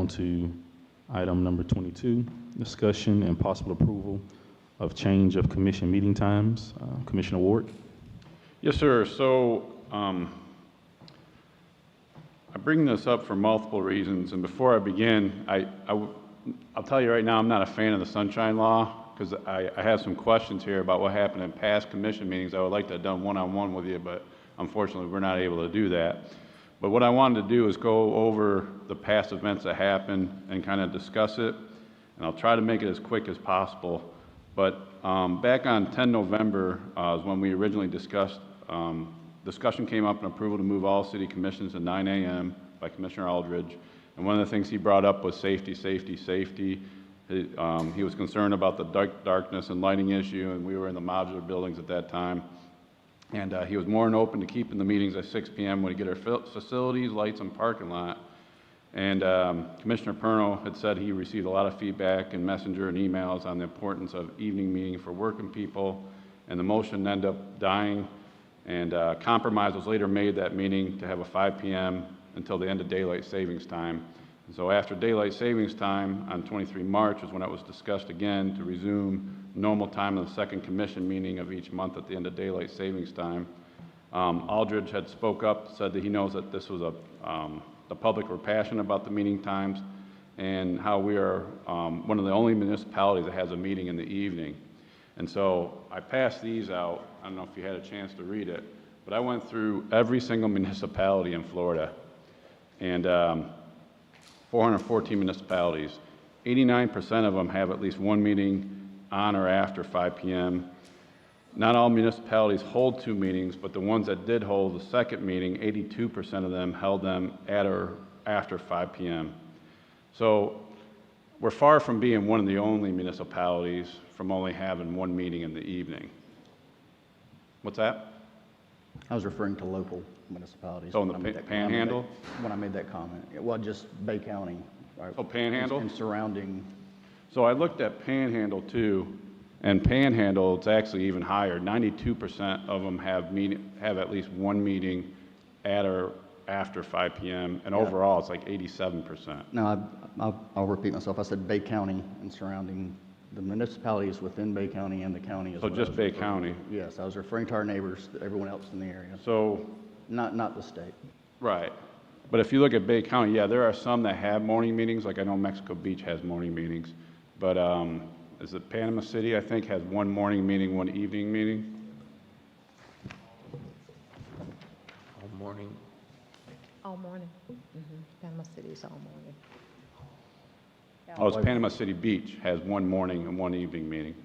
on to item number 22, discussion and possible approval of change of commission meeting times. Commissioner Ward. Yes, sir. So I bring this up for multiple reasons, and before I begin, I'll tell you right now, I'm not a fan of the Sunshine Law, because I have some questions here about what happened in past commission meetings. I would like to have done one-on-one with you, but unfortunately, we're not able to do that. But what I wanted to do is go over the past events that happened and kind of discuss it, and I'll try to make it as quick as possible. But back on 10 November is when we originally discussed, discussion came up and approval to move all city commissions at 9 a.m. by Commissioner Aldridge. And one of the things he brought up was safety, safety, safety. He was concerned about the darkness and lighting issue, and we were in the modular buildings at that time. And he was more than open to keeping the meetings at 6 p.m. when we get our facilities, lights, and parking lot. And Commissioner Perno had said he received a lot of feedback in Messenger and emails on the importance of evening meeting for working people, and the motion ended up dying, and compromise was later made that meeting to have a 5 p.m. until the end of daylight savings time. And so after daylight savings time on 23 March is when it was discussed again to resume normal time of the second commission meeting of each month at the end of daylight savings time. Aldridge had spoke up, said that he knows that this was the public were passionate about the meeting times and how we are one of the only municipalities that has a meeting in the evening. And so I passed these out. I don't know if you had a chance to read it, but I went through every single municipality in Florida, and 414 municipalities. 89% of them have at least one meeting on or after 5 p.m. Not all municipalities hold two meetings, but the ones that did hold the second meeting, 82% of them held them at or after 5 p.m. So we're far from being one of the only municipalities from only having one meeting in the evening. What's that? I was referring to local municipalities. Oh, in the Panhandle? When I made that comment. Well, just Bay County. Right? Oh, Panhandle? And surrounding. So I looked at Panhandle too, and Panhandle, it's actually even higher. 92% of them have at least one meeting at or after 5 p.m., and overall it's like 87%. No, I'll repeat myself. I said Bay County and surrounding the municipalities within Bay County and the county as So well. just Bay County. Yes, I was referring to our neighbors, everyone else in the area. So, Not the state. right. But if you look at Bay County, yeah, there are some that have morning meetings, like I know Mexico Beach has morning meetings, but is it Panama City, I think, has one morning meeting, one evening meeting? All morning. All morning. Panama City's all morning. Oh, it's Panama City Beach has one morning and one evening meeting,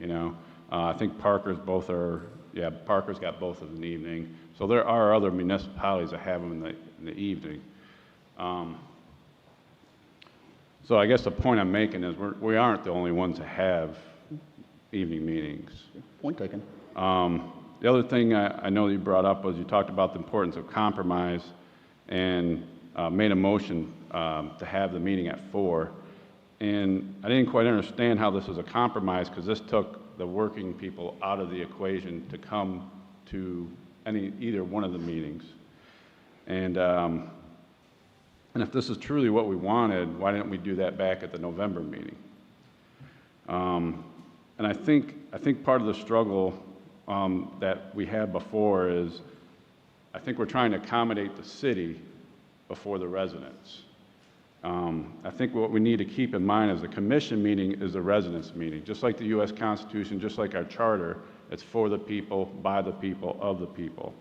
you know. I think Parker's got both of an evening. So there are other municipalities that have them in the evening. So I guess the point I'm making is we aren't the only ones that have evening meetings. Point taken. The other thing I know that you brought up was you talked about the importance of compromise and made a motion to have the meeting at 4. And I didn't quite understand how this was a compromise, because this took the working people out of the equation to come to either one of the meetings. And if this is truly what we wanted, why didn't we do that back at the November meeting? And I think part of the struggle that we had before is I think we're trying to accommodate the city before the residents. I think what we need to keep in mind is the commission meeting is the residents' meeting. Just like the U.S. Constitution, just like our charter, it's for the people, by the people, of the people.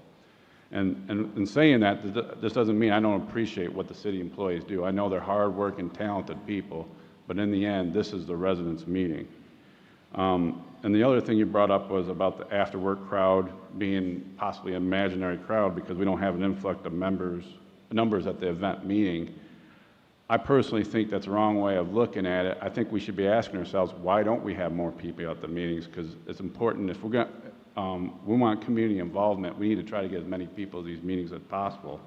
And in saying that, this doesn't mean I don't appreciate what the city employees do. I know they're hard-working, talented people, but in the end, this is the residents' meeting. And the other thing you brought up was about the after-work crowd being possibly an imaginary crowd because we don't have an influx of numbers at the event meeting. I personally think that's the wrong way of looking at it. I think we should be asking ourselves, why don't we have more people at the meetings? Because it's important. If we want community involvement, we need to try to get as many people to these meetings as possible.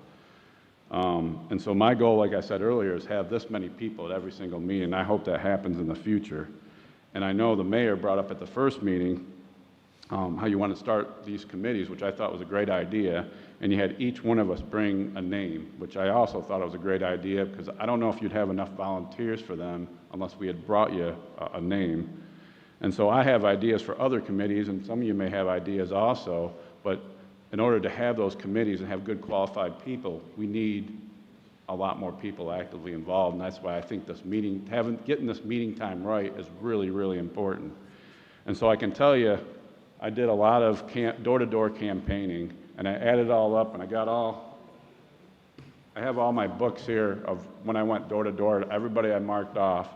And so my goal, like I said earlier, is have this many people at every single meeting. I hope that happens in the future. And I know the mayor brought up at the first meeting how you want to start these committees, which I thought was a great idea. and you had each one of us bring a name, which I also thought it was a great idea, because I don't know if you'd have enough volunteers for them unless we had brought you a name. And so I have ideas for other committees, and some of you may have ideas also, but in order to have those committees and have good qualified people, we need a lot more people actively involved, and that's why I think this meeting, getting this meeting time right is really, really important. And so I can tell you, I did a lot of door-to-door campaigning, and I added it all up, and I have all my books here of when I went door-to-door, everybody I marked off,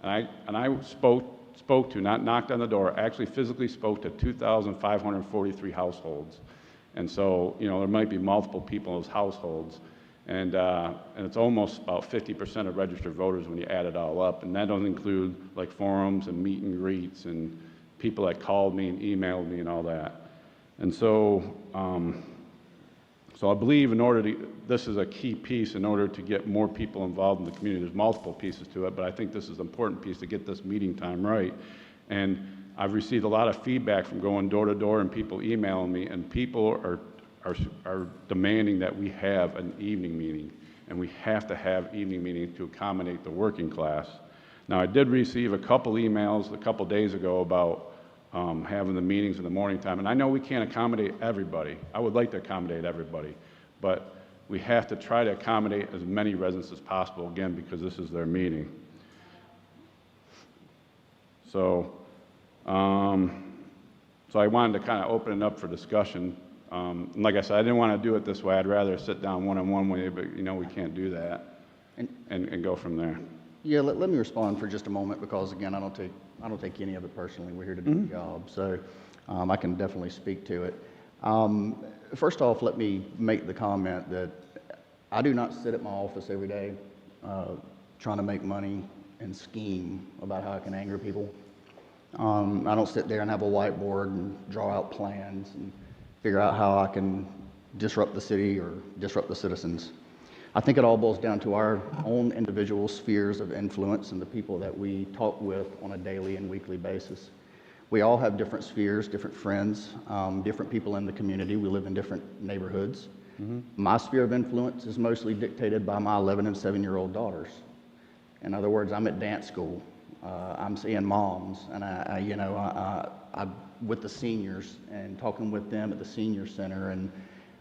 and I spoke to, not knocked on the door, actually physically spoke to 2,543 households. And so, you know, there might be multiple people in those households, and it's almost about 50% of registered voters when you add it all up, and that doesn't include like forums and meet and greets and people that called me and emailed me and all that. And so, so I believe this is a key piece in order to get more people involved in the community. There's multiple pieces to it, but I think this is an important piece to get this meeting time right. And I've received a lot of feedback from going door to door and people emailing me, and people are demanding that we have an evening meeting, and we have to have evening meetings to accommodate the working class. Now, I did receive a couple emails a couple days ago about having the meetings in the morning time, and I know we can't accommodate everybody. I would like to accommodate everybody, but we have to try to accommodate as many residents as possible, again, because this is their meeting. So, so I wanted to kind of open it up for discussion. And like I said, I didn't want to do it this way. I'd rather sit down one-on-one with you, but you know we can't do that, and go from there. Yeah, let me respond for just a moment, because again, I don't take any of it personally. We're here to do the job, so I can definitely speak to it. First off, let me make the comment that I do not sit at my office every day trying to make money and scheme about how I can anger people. I don't sit there and have a whiteboard and draw out plans and figure out how I can disrupt the city or disrupt the citizens. I think it all boils down to our own individual spheres of influence and the people that we talk with on a daily and weekly basis. We all have different spheres, different friends, different people in the community. We live in different neighborhoods. Mm-hmm. My sphere of influence is mostly dictated by my 11 and 7-year-old daughters. In other words, I'm at dance school. I'm seeing moms, and I'm with the seniors and talking with them at the senior center. And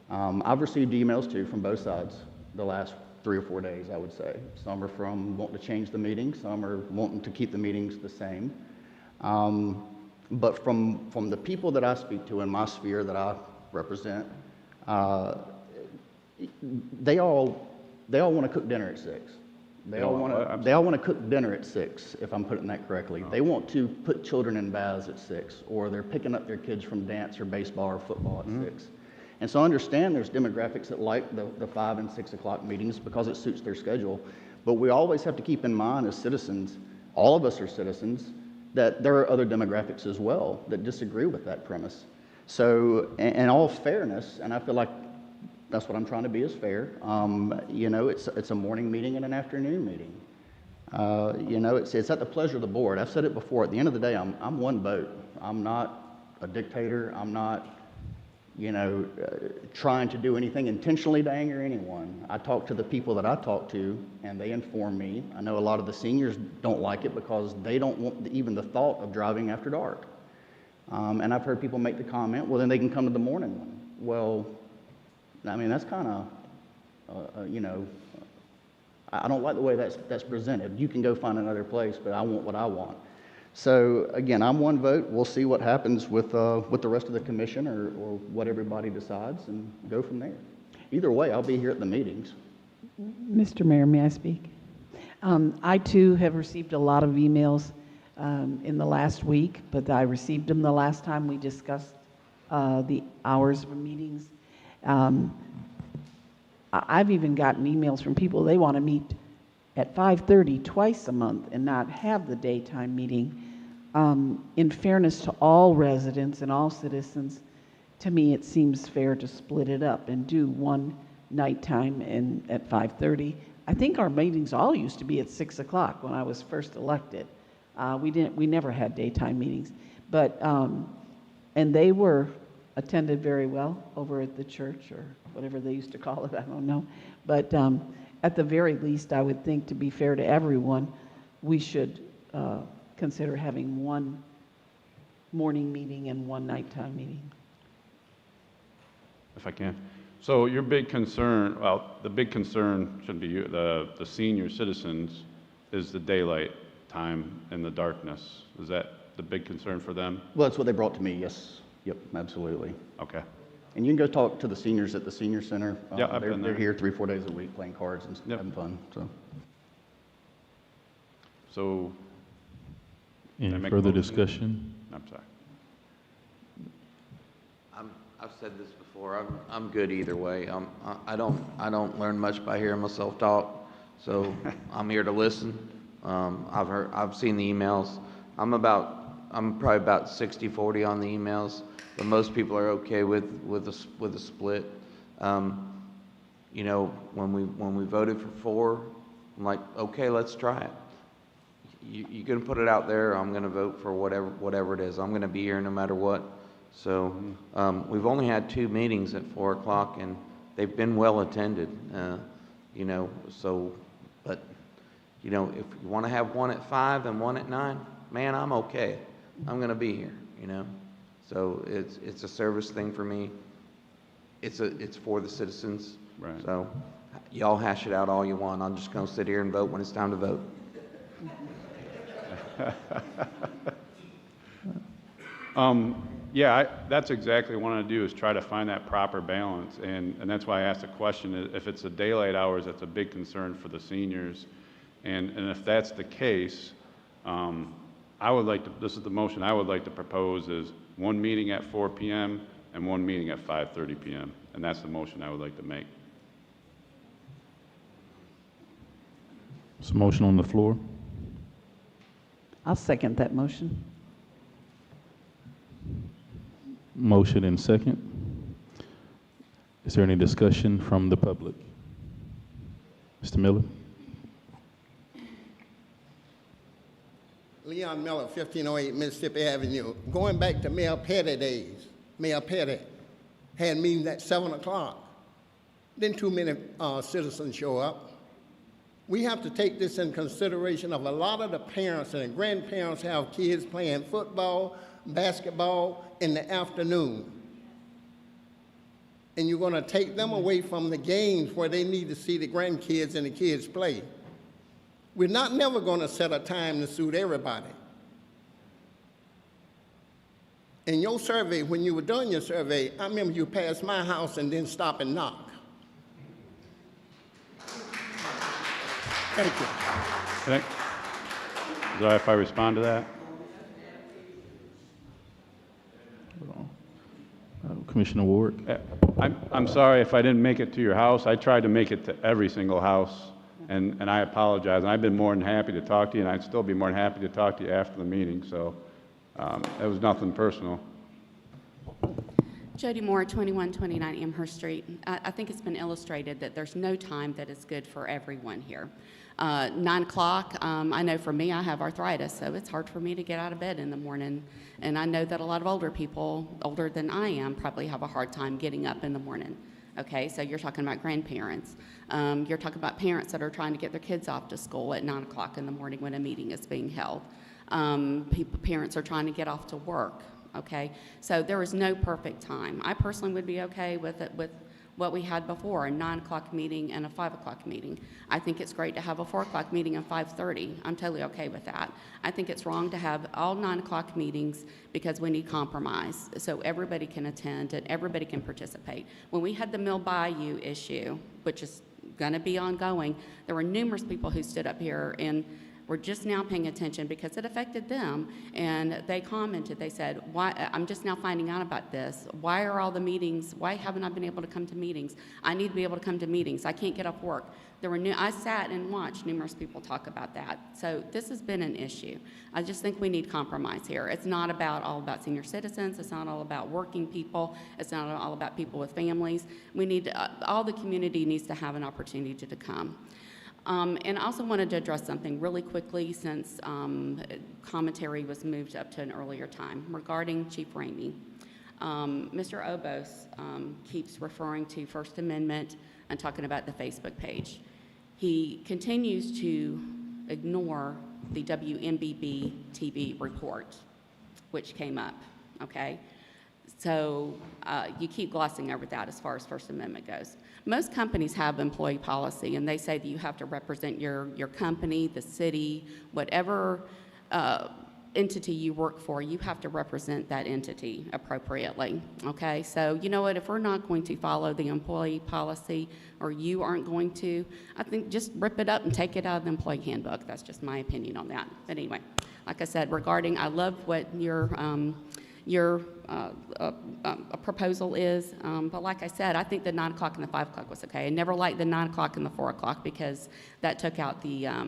I've received emails too from both sides the last 3 or 4 days, I would say. Some are from wanting to change the meeting, some are wanting to keep the meetings the same. But from the people that I speak to in my sphere that I represent, they all want to cook dinner at 6. They all want to cook dinner at 6, if I'm putting that correctly. They want to put children in baths at 6, or they're picking up their kids from dance or baseball or football at 6. And so I understand there's demographics that like the 5 and 6 o'clock meetings because it suits their schedule. But we always have to keep in mind as citizens, all of us are citizens, that there are other demographics as well that disagree with that premise. So in all fairness, and I feel like that's what I'm trying to be, is fair, it's a morning meeting and an afternoon meeting. It's at the pleasure of the board. I've said it before, at the end of the day, I'm one vote. I'm not a dictator. I'm not trying to do anything intentionally to anger anyone. I talk to the people that I talk to, and they inform me. I know a lot of the seniors don't like it because they don't want even the thought of driving after dark. And I've heard people make the comment, well, then they can come to the morning one. Well, I mean, that's kind of, I don't like the way that's presented. You can go find another place, but I want what I want. So again, I'm one vote. We'll see what happens with the rest of the commission or what everybody decides, and go from there. Either way, I'll be here at the meetings. Mr. Mayor, may I speak? I too have received a lot of emails in the last week, but I received them the last time we discussed the hours of meetings. I've even gotten emails from people, they want to meet at 5:30 twice a month and not have the daytime meeting. In fairness to all residents and all citizens, to me it seems fair to split it up and do one nighttime and at 5:30. I think our meetings all used to be at 6 o'clock when I was first elected. We never had daytime meetings, but and they were attended very well over at the church, or whatever they used to call it, I don't know. But at the very least, I would think, to be fair to everyone, we should consider having one morning meeting and one nighttime meeting. If I can. So your big concern, well, the big concern shouldn't be you, the senior citizens, is the daylight time and the darkness. Is that the big concern for them? Well, that's what they brought to me, yes. Yep, absolutely. Okay. And you can go talk to the seniors at the senior center. Yeah, I've they're, been they're there. here 3-4 days a week playing cards and Yep. having fun, so. So, Can I Any make a further motion? discussion? I'm sorry. I've said this before, I'm good either way. I don't learn much by hearing myself talk, so I'm here to listen. I've seen the emails. I'm probably about 60-40 on the emails, but most people are okay with a split. You know, when we voted for 4, I'm like, okay, let's try it. You can put it out there. I'm going to vote for whatever it is. I'm going to be here no matter what. So we've only had 2 meetings at 4 o'clock, and they've been well attended. You know, so, but you know, if you want to have one at 5 and one at 9, man, I'm okay. I'm going to be here. You know, so it's a service thing for me. It's for the citizens. Right. So y'all hash it out all you want. I'm just going to sit here and vote when it's time to vote. Yeah, that's exactly what I want to do, is try to find that proper balance, and that's why I asked the question. If it's the daylight hours, that's a big concern for the seniors, and if that's the case, I would like to, this is the motion I would like to propose, is 1 meeting at 4 p.m. and 1 meeting at 5:30 p.m., and that's the motion I would like to make. There's a motion on the floor. I'll second that motion. Motion and second. Is there any discussion from the public? Mr. Miller? Leon Miller, 1508 Mississippi Avenue. Going back to Mayor Petty days, Mayor Petty had meetings at 7 o'clock. Didn't too many citizens show up. We have to take this in consideration of a lot of the parents and the grandparents have kids playing football, basketball in the afternoon. And you're going to take them away from the games where they need to see the grandkids and the kids play. We're not never going to set a time to suit everybody. In your survey, when you were doing your survey, I remember you passed my house and then stop and knock. Thank you. Is it all right if I respond to that? Commissioner Ward? I'm sorry if I didn't make it to your house. I tried to make it to every single house, and I apologize. And I've been more than happy to talk to you, and I'd still be more than happy to talk to you after the meeting. So it was nothing personal. Jody Moore, 2129 Amherst Street. I think it's been illustrated that there's no time that is good for everyone here. 9 o'clock, I know for me, I have arthritis, so it's hard for me to get out of bed in the morning. And I know that a lot of older people, older than I am, probably have a hard time getting up in the morning. Okay, so you're talking about grandparents. You're talking about parents that are trying to get their kids off to school at 9 o'clock in the morning when a meeting is being held. Parents are trying to get off to work. Okay, so there is no perfect time. I personally would be okay with it, with what we had before, a 9 o'clock meeting and a 5 o'clock meeting. I think it's great to have a 4 o'clock meeting and 5:30. I'm totally okay with that. I think it's wrong to have all 9 o'clock meetings because we need compromise so everybody can attend and everybody can participate. When we had the Mill Bayou issue, which is going to be ongoing, there were numerous people who stood up here and were just now paying attention because it affected them, and they commented, they said, "Why? I'm just now finding out about this. Why are all the meetings, why haven't I been able to come to meetings? I need to be able to come to meetings. I can't get off work." I sat and watched numerous people talk about that. So this has been an issue. I just think we need compromise here. It's not all about senior citizens. It's not all about working people. It's not all about people with families. We need, all the community needs to have an opportunity to come. And I also wanted to address something really quickly since commentary was moved up to an earlier time regarding Chief Ramey. Mr. Obos keeps referring to First Amendment and talking about the Facebook page. He continues to ignore the WMBB TV report, which came up, okay? So you keep glossing over that as far as First Amendment goes. Most companies have employee policy, and they say that you have to represent your company, the city, whatever entity you work for, you have to represent that entity appropriately, okay? So you know what, if we're not going to follow the employee policy, or you aren't going to, I think just rip it up and take it out of the employee handbook. That's just my opinion on that. But anyway, like I said, regarding, I love what your proposal is, but like I said, I think the 9 o'clock and the 5 o'clock was okay. I never liked the 9 o'clock and the 4 o'clock because that took out the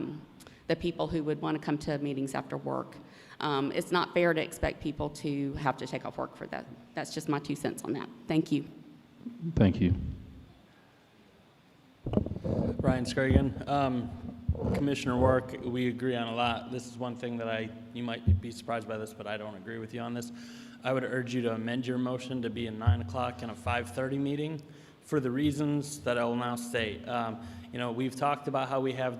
people who would want to come to meetings after work. It's not fair to expect people to have to take off work for that. That's just my 2 cents on that. Thank you. Thank you. Ryan Scurrigan. Commissioner Work, we agree on a lot. This is one thing that you might be surprised by this, but I don't agree with you on this. I would urge you to amend your motion to be a 9 o'clock and a 5:30 meeting for the reasons that I will now state. You know, we've talked about how we have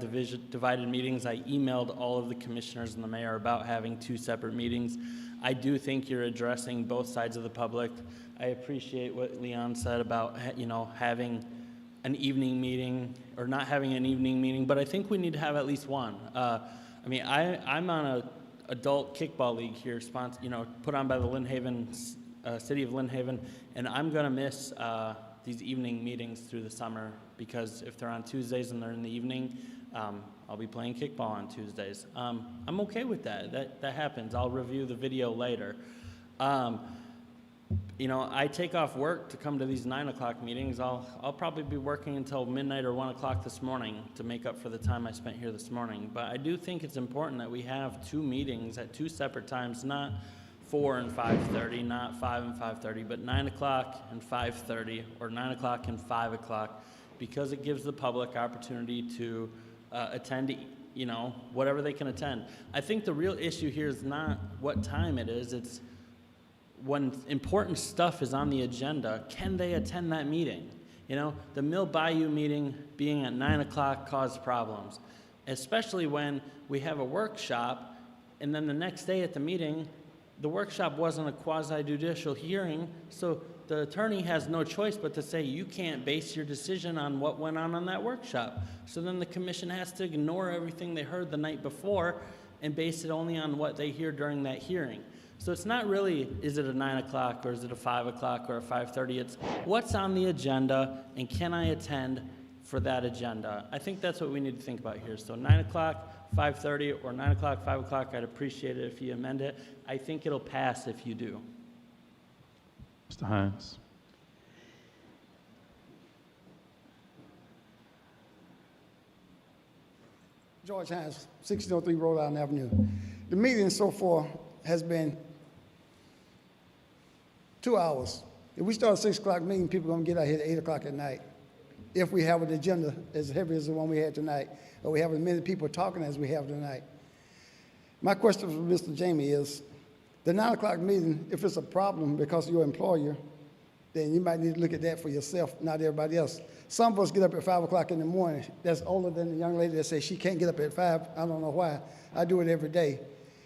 divided meetings. I emailed all of the commissioners and the mayor about having 2 separate meetings. I do think you're addressing both sides of the public. I appreciate what Leon said about, you know, having an evening meeting or not having an evening meeting, but I think we need to have at least one. I mean, I'm on a adult kickball league here, put on by the Lynn Haven, city of Lynn Haven, and I'm gonna miss these evening meetings through the summer because if they're on Tuesdays and they're in the evening, I'll be playing kickball on Tuesdays. I'm okay with that. That happens. I'll review the video later. You know, I take off work to come to these 9 o'clock meetings. I'll probably be working until midnight or 1 o'clock this morning to make up for the time I spent here this morning. But I do think it's important that we have 2 meetings at 2 separate times, not 4 and 5:30, not 5 and 5:30, but 9 o'clock and 5:30 or 9 o'clock and 5 o'clock, because it gives the public opportunity to attend, you know, whatever they can attend. I think the real issue here is not what time it is, it's when important stuff is on the agenda, can they attend that meeting? You know, the Mill Bayou meeting being at 9 o'clock caused problems, especially when we have a workshop and then the next day at the meeting, the workshop wasn't a quasi-judicial hearing, so the attorney has no choice but to say you can't base your decision on what went on that workshop. So then the commission has to ignore everything they heard the night before and base it only on what they hear during that hearing. So it's not really, is it a 9 o'clock or is it a 5 o'clock or a 5:30? It's what's on the agenda and can I attend for that agenda? I think that's what we need to think about here. So 9 o'clock, 5:30, or 9 o'clock, 5 o'clock, I'd appreciate it if you amend it. I think it'll pass if you do. Mr. Hines. George Hines, 1603 Rhode Island Avenue. The meeting so far has been 2 hours. If we start a 6 o'clock meeting, people are going to get out here at 8 o'clock at night. If we have an agenda as heavy as the one we had tonight, or we have as many people talking as we have tonight. My question for Mr. Jamie is, the 9 o'clock meeting, if it's a problem because of your employer, then you might need to look at that for yourself, not everybody else. Some of us get up at 5 o'clock in the morning. That's older than the young lady that says she can't get up at 5. I don't know why. I do it every day.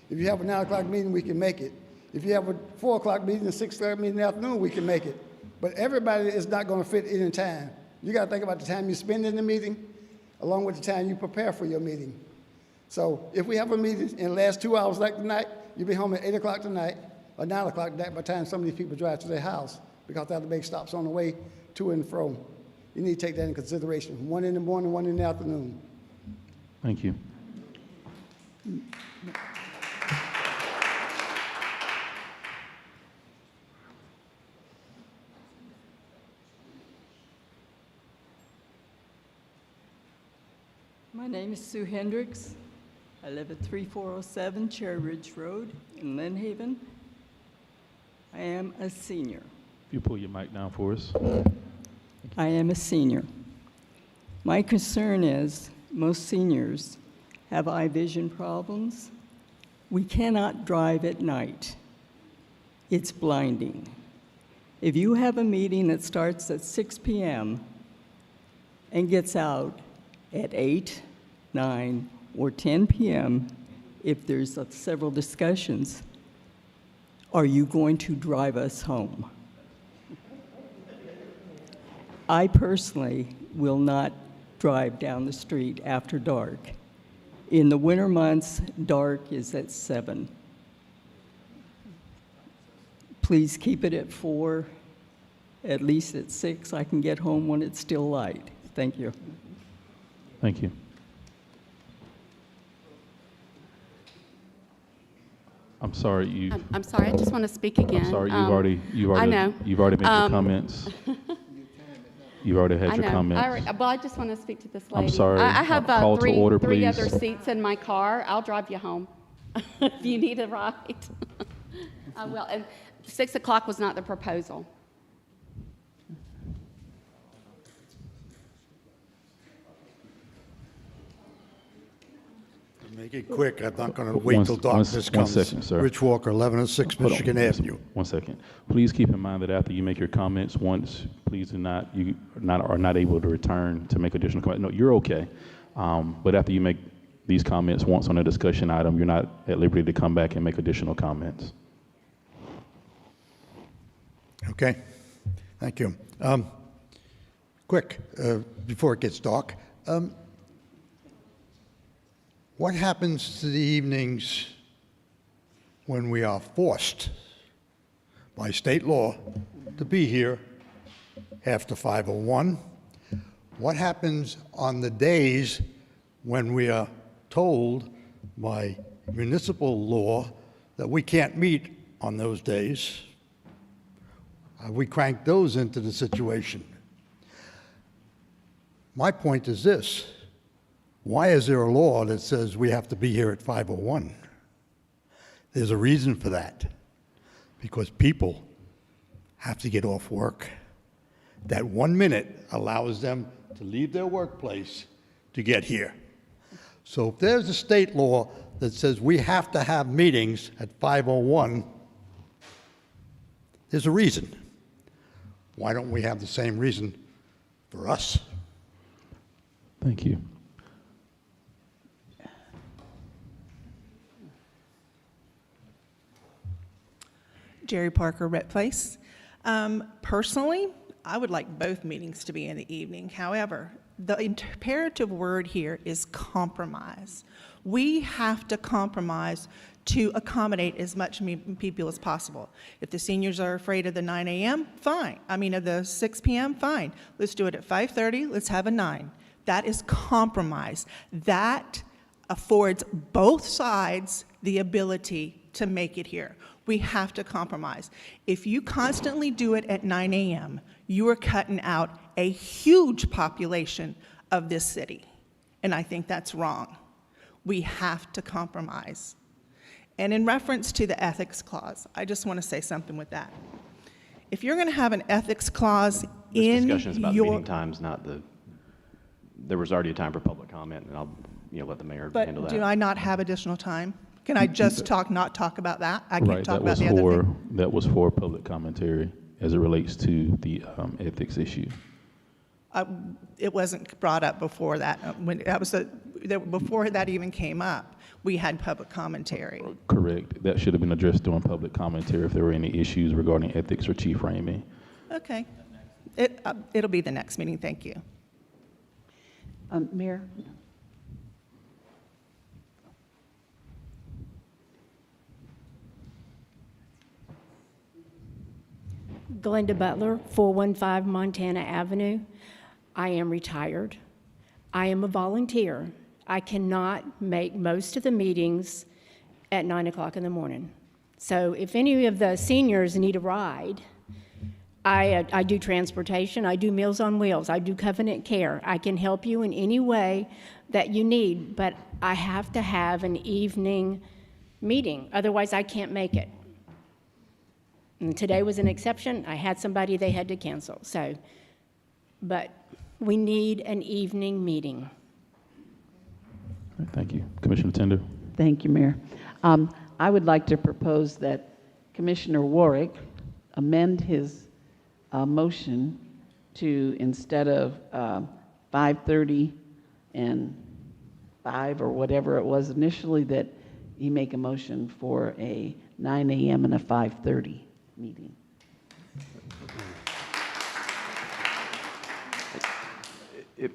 If you have a 9 o'clock meeting, we can make it. If you have a 4 o'clock meeting, a 6 o'clock meeting in the afternoon, we can make it. But everybody is not going to fit in time. You got to think about the time you spend in the meeting, along with the time you prepare for your meeting. So if we have a meeting and it lasts 2 hours like tonight, you'll be home at 8 o'clock tonight, or 9 o'clock tonight by the time some of these people drive to their house, because they have to make stops on the way to and from. You need to take that into consideration. 1 in the morning, 1 in the afternoon. Thank you. My name is Sue Hendricks. I live at 3407 Cherry Ridge Road in Lynn Haven. I am a senior. If you pull your mic down for us. I am a senior. My concern is most seniors have eye vision problems. We cannot drive at night. It's blinding. If you have a meeting that starts at 6 p.m. and gets out at 8, 9, or 10 p.m., if there's several discussions, are you going to drive us home? I personally will not drive down the street after dark. In the winter months, dark is at 7. Please keep it at 4, at least at 6. I can get home when it's still light. Thank you. Thank you. I'm sorry, I'm sorry, I just want to speak again. I'm sorry, I know. you've already made your comments. You've already had I your know. comments. Well, I just want to speak to this lady. I'm sorry. I have Call to three order, three please. other seats in my car. I'll drive you home if you need a ride. I will. And 6 o'clock was not the proposal. Make it quick. I'm not going to wait till darkness one comes. second, sir. Rich Walker, 1106 Hold on, Michigan Avenue. 1 second. Please keep in mind that after you make your comments once, please do not, you are not able to return to make additional comments. No, you're okay. But after you make these comments once on a discussion item, you're not at liberty to come back and make additional comments. Okay. Thank you. Quick, before it gets dark. What happens to the evenings when we are forced by state law to be here after 5:01? What happens on the days when we are told by municipal law that we can't meet on those days? We crank those into the situation. My point is this. Why is there a law that says we have to be here at 5:01? There's a reason for that. Because people have to get off work. That 1 minute allows them to leave their workplace to get here. So if there's a state law that says we have to have meetings at 5:01, there's a reason. Why don't we have the same reason for us? Thank you. Jerry Parker, Rhett Place. Personally, I would like both meetings to be in the evening. However, the imperative word here is compromise. We have to compromise to accommodate as much people as possible. If the seniors are afraid of the 9 a.m., fine. I mean, of the 6 p.m., fine. Let's do it at 5:30, let's have a 9. That is compromise. That affords both sides the ability to make it here. We have to compromise. If you constantly do it at 9 a.m., you are cutting out a huge population of this city. And I think that's wrong. We have to compromise. And in reference to the ethics clause, I just want to say something with that. If you're going to have an ethics clause This discussion is about the meeting times, not the, there was already a time for public comment, and I'll let the mayor handle But that. do I not have additional time? Can I just not talk about that? I can't Right, talk that about was the other thing? that was for public commentary as it relates to the ethics issue. It wasn't brought up before that. Before that even came up, we had public commentary. Correct. That should have been addressed during public commentary if there were any issues regarding ethics or Chief Ramey. Okay. It'll be the next meeting. Thank you. Mayor? Glenda Butler, 415 Montana Avenue. I am retired. I am a volunteer. I cannot make most of the meetings at 9 o'clock in the morning. So if any of the seniors need a ride, I do transportation, I do Meals on Wheels, I do Covenant Care. I can help you in any way that you need, but I have to have an evening meeting. Otherwise, I can't make it. And today was an exception. I had somebody they had to cancel. So, but we need an evening meeting. All right, thank you. Commissioner Tender. Thank you, Mayor. I would like to propose that Commissioner Warwick amend his a motion to, instead of 5:30 and 5 or whatever it was initially, that he make a motion for a 9 a.m. and a 5:30 meeting.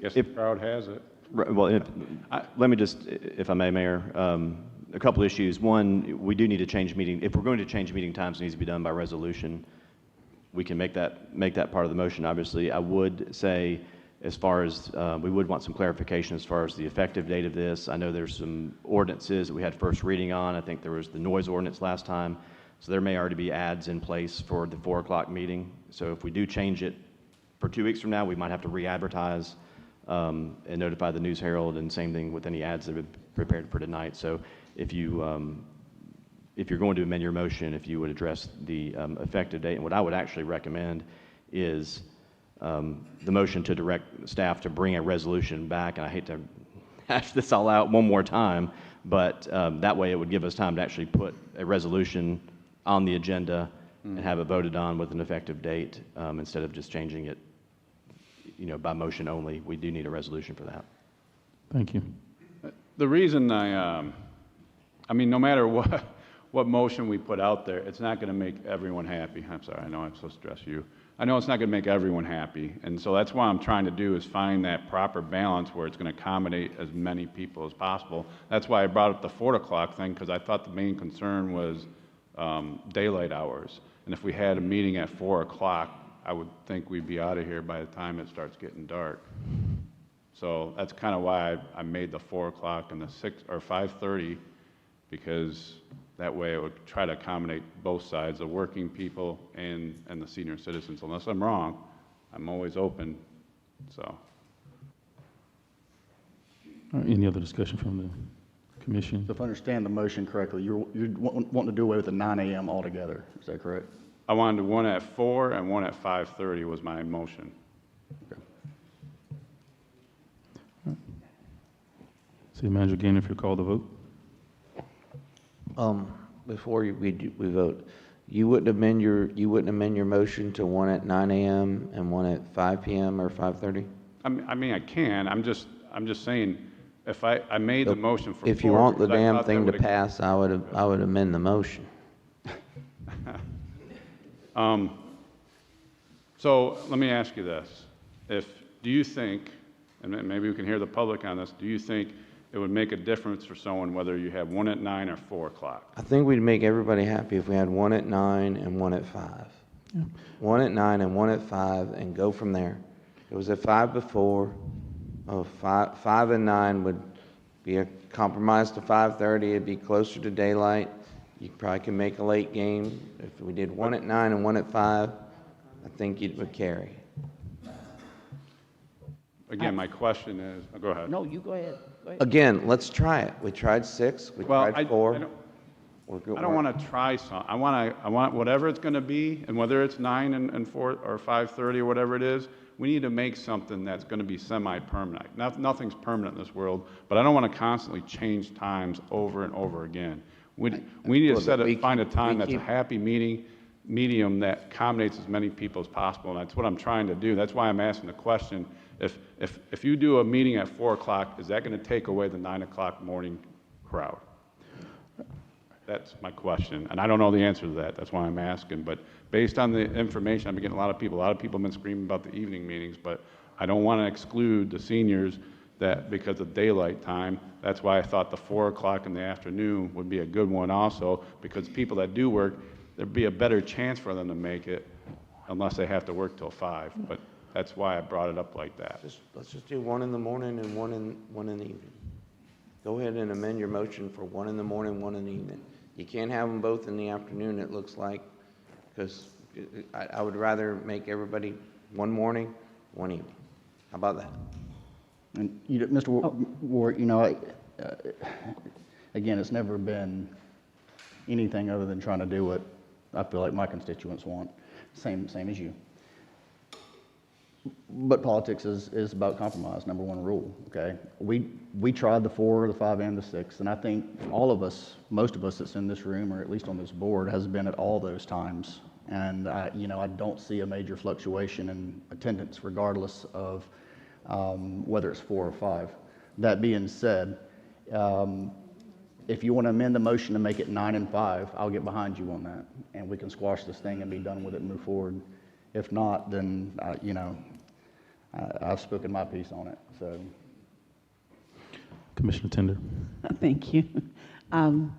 Yes, the crowd has it. Right, well, let me just, if I may, Mayor, a couple issues. One, we do need to change meeting, if we're going to change meeting times, it needs to be done by resolution. We can make that part of the motion, obviously. I would say, as far as, we would want some clarification as far as the effective date of this. I know there's some ordinances that we had first reading on. I think there was the noise ordinance last time. So there may already be ads in place for the 4 o'clock meeting. So if we do change it for 2 weeks from now, we might have to re-advertise and notify the News Herald, and same thing with any ads that have been prepared for tonight. So if you're going to amend your motion, if you would address the effective date, and what I would actually recommend is the motion to direct staff to bring a resolution back, and I hate to hash this all out one more time, but that way it would give us time to actually put a resolution on the agenda and have it voted on with an effective date, instead of just changing it, by motion only. We do need a resolution for that. Thank you. The reason I mean, no matter what motion we put out there, it's not going to make everyone happy. I'm sorry, I know I'm supposed to address you. I know it's not going to make everyone happy, and so that's what I'm trying to do, is find that proper balance where it's going to accommodate as many people as possible. That's why I brought up the 4 o'clock thing, because I thought the main concern was daylight hours. And if we had a meeting at 4 o'clock, I would think we'd be out of here by the time it starts getting dark. So that's kind of why I made the 4 o'clock and the 6 or 5:30, because that way it would try to accommodate both sides, the working people and the senior citizens. Unless I'm wrong, I'm always open. So. All right, any other discussion from the commission? So if I understand the motion correctly, you're wanting to do away with the 9 a.m. altogether. Is that correct? I wanted one at 4 and one at 5:30 was my motion. Okay. City Manager Gainer, if you call the vote. Before we vote, you wouldn't amend your motion to one at 9 a.m. and one at 5 p.m. or 5:30? I mean, I can. I'm just saying, if I made the motion for 4. If you want the because I damn thought that thing to would've- pass, I would amend the motion. So let me ask you this. Do you think, and maybe we can hear the public on this, do you think it would make a difference for someone whether you have one at 9 or 4 o'clock? I think we'd make everybody happy if we had one at 9 and one at 5. Yeah. One at 9 and one at 5, and go from there. It was at 5 before. 5 and 9 would be a compromise to 5:30. It'd be closer to daylight. You probably can make a late game. If we did one at 9 and one at 5, I think it would carry. Again, my question is, go ahead. No, you go ahead. Go ahead. Again, let's try it. We tried 6, we tried 4. I don't want to try some. I want whatever it's going to be, and whether it's 9 and 4 or 5:30 or whatever it is, we need to make something that's going to be semi-permanent. Nothing's permanent in this world, but I don't want to constantly change times over and over again. We need to find a time that's a happy medium that accommodates as many people as possible, and that's what I'm trying to do. That's why I'm asking the question. If you do a meeting at 4 o'clock, is that going to take away the 9 o'clock morning crowd? That's my question, and I don't know the answer to that. That's why I'm asking. But based on the information, I've been getting a lot of people have been screaming about the evening meetings, but I don't want to exclude the seniors that because of daylight time. That's why I thought the 4 o'clock in the afternoon would be a good one also, because people that do work, there'd be a better chance for them to make it unless they have to work till 5. But that's why I brought it up like that. Let's just do 1 in the morning and one in the evening. Go ahead and amend your motion for 1 in the morning, 1 in the evening. You can't have them both in the afternoon, it looks like, because I would rather make everybody 1 morning, 1 evening. How about that? And Mr. Ward, again, it's never been anything other than trying to do what I feel like my constituents want, same as you. But politics is about compromise, number one rule, okay? We tried the 4, the 5, and the 6, and I think all of us, most of us that's in this room, or at least on this board, has been at all those times And, I don't see a major fluctuation in attendance regardless of whether it's 4 or 5. That being said, if you want to amend the motion to make it 9 and 5, I'll get behind you on that, and we can squash this thing and be done with it and move forward. If not, then, I've spoken my piece on it, so. Commissioner Tender. Thank you. I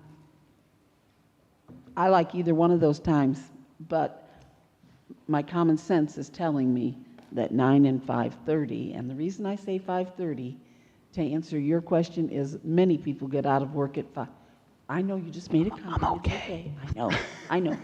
like either one of those times, but my common sense is telling me that 9 and 5:30, and the reason I say 5:30, to answer your question, is many people get out of work at 5. I know you just made a comment. I'm okay. I know.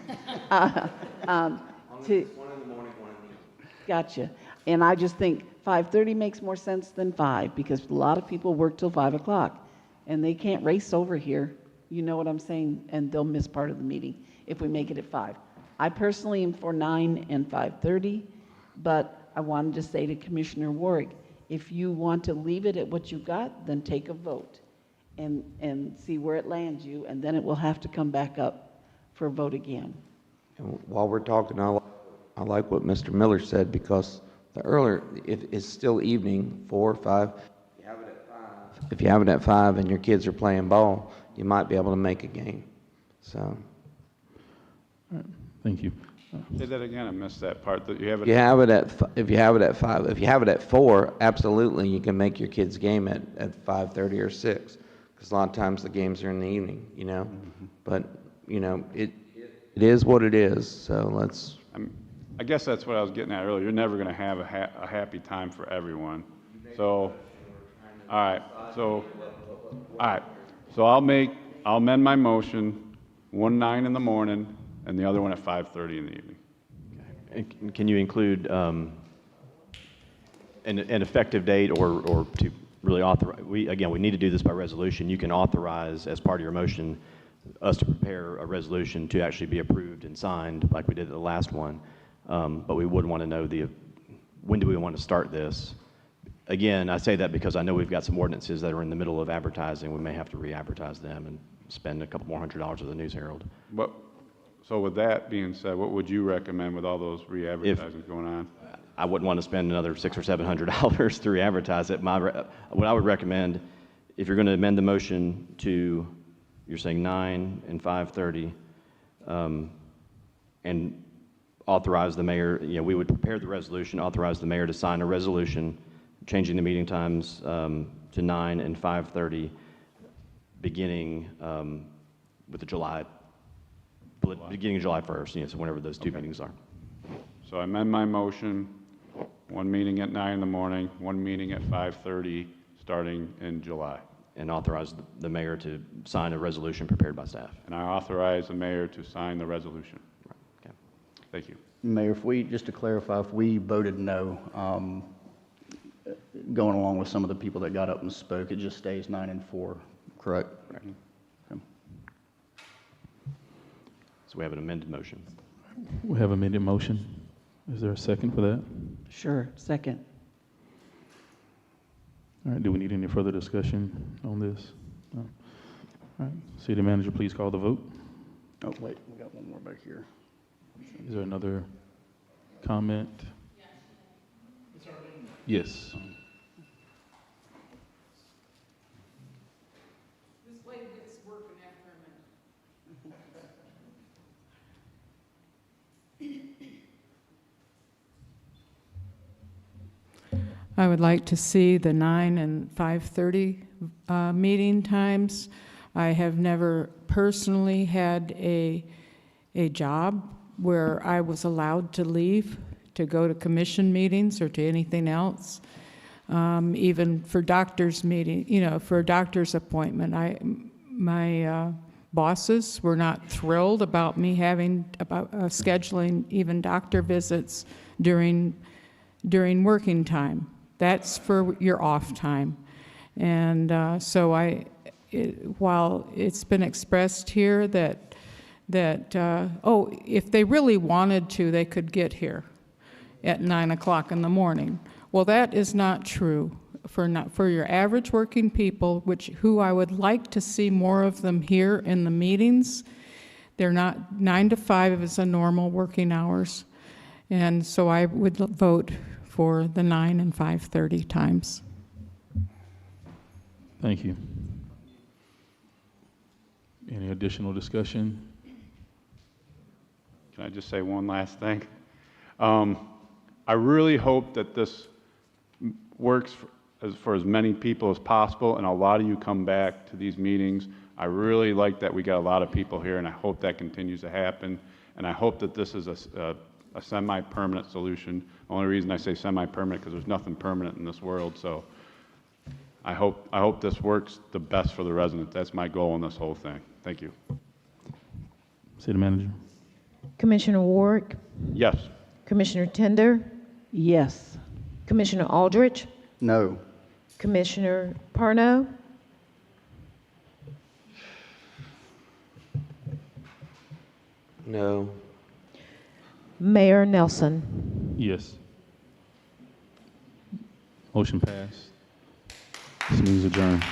Gotcha. And I just think 5:30 makes more sense than 5, because a lot of people work till 5 o'clock, and they can't race over here, you know what I'm saying? And they'll miss part of the meeting if we make it at 5. I personally am for 9 and 5:30, but I wanted to say to Commissioner Warwick, if you want to leave it at what you got, then take a vote and see where it lands you, and then it will have to come back up for a vote again. And while we're talking, I like what Mr. Miller said, because the earlier, if it's still evening, 4 or 5, if you have it at 5 and your kids are playing ball, you might be able to make a game. So. All right. Thank you. Say that again, I missed that part, that you have it. If you have it at 5, if you have it at 4, absolutely, you can make your kids' game at 5:30 or 6, because a lot of times the games are in the evening, But, it is what it is, so let's. I guess that's what I was getting at earlier. You're never going to have a happy time for everyone. So, all right. So I'll amend my motion, 9 in the morning, and the other one at 5:30 in the evening. And can you include an effective date or to really authorize? We need to do this by resolution. You can authorize, as part of your motion, us to prepare a resolution to actually be approved and signed like we did at the last one. But we would want to know when do we want to start this? Again, I say that because I know we've got some ordinances that are in the middle of advertising. We may have to re-advertise them and spend a couple more $100 with the News Herald. So with that being said, what would you recommend with all those re-advertisings going on? I wouldn't want to spend another $600 or $700 to re-advertise it. What I would recommend, if you're going to amend the motion to, you're saying 9 and 5:30, and authorize the mayor, we would prepare the resolution, authorize the mayor to sign a resolution changing the meeting times to 9 and 5:30, beginning with beginning of July 1st, so whenever those two meetings are. So I amend my motion, one meeting at 9 in the morning, one meeting at 5:30, starting in July. And authorize the mayor to sign a resolution prepared by staff. And I authorize the mayor to sign the resolution. Right. Okay. Thank you. Mayor, just to clarify, if we voted no, going along with some of the people that got up and spoke, it just stays 9 and 4, correct? Correct. Okay. So we have an amended motion. We have amended motion. Is there a second for that? Sure, second. All right, do we need any further discussion on this? No. All right, city manager, please call the vote. Oh, wait, we got one more back here. Is there another comment? Yes. This lady gets working after a minute. I would like to see the 9 and 5:30 meeting times. I have never personally had a job where I was allowed to leave to go to commission meetings or to anything else. Even for doctor's meeting, for a doctor's appointment, my bosses were not thrilled about me scheduling even doctor visits during working time. That's for your off time. And while it's been expressed here that if they really wanted to, they could get here at 9 o'clock in the morning. Well, that is not true for your average working people, who I would like to see more of them here in the meetings. They're not, 9 to 5 is a normal working hours. And so I would vote for the 9 and 5:30 times. Thank you. Any additional discussion? Can I just say one last thing? I really hope that this works for as many people as possible, and a lot of you come back to these meetings. I really like that we got a lot of people here, and I hope that continues to happen. And I hope that this is a semi-permanent solution. The only reason I say semi-permanent because there's nothing permanent in this world. So I hope this works the best for the residents. That's my goal in this whole thing. Thank you. City Manager? Commissioner Ward, Yes. Commissioner Tender, Yes. Commissioner Aldrich, No. Commissioner Parno, No. Mayor Nelson. Yes. Motion passed. This meeting is adjourned.